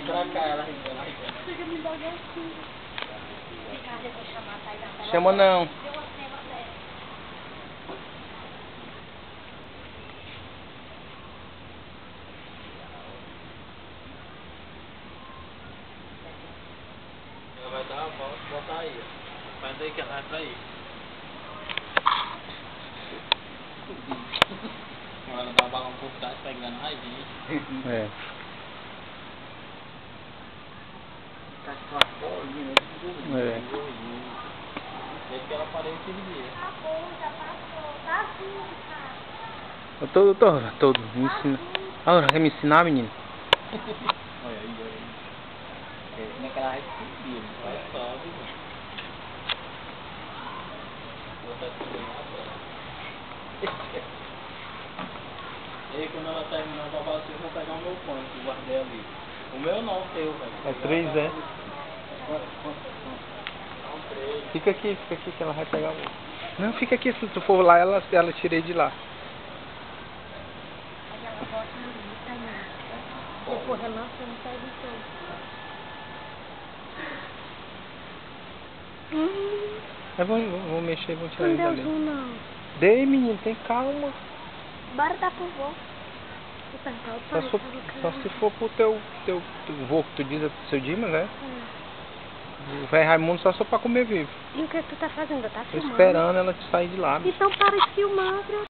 vem pra cá, ela vem. Chega me dar assim. Ricardo, eu vou chamar, sai da tela. Chama não. Deu uma cena dessa. Ela vai dar a volta e botar aí, ó. Faz aí que ela vai pra aí. Ela dá o balão por trás, pegando raivinha. É. Tá com a bolinha, É. Desde que ela apareceu aquele dia. Acabou, já passou. Tá assim, cara. Eu tô, me ensina. Ah, quer me ensinar, menino? Olha aí, olha aí. Como é que ela vai subir? Vai sobe, mano. Vou botar tudo lá, E aí quando ela terminar pra bater, eu vou pegar o meu fone que eu guardei ali. O meu não, o teu, velho. É 3, é? Não, 3. Fica aqui que ela vai pegar o... Não, fica aqui, se tu for lá, ela tirei de lá. Aí ela bota ali, tá aí. Depois relança, não sai do todo. Eu vou mexer, vou tirar Não ele deu dali. zoom, não. Dei, menino, tem calma. Bora dar pro vô. Vou perguntar o pai. Só se for pro teu vô que tu diz, seu Dimas, né? É. O velho Raimundo só pra comer vivo. E o que tu tá fazendo? Tá Tô filmando? esperando ela sair de lá. Então para de filmar,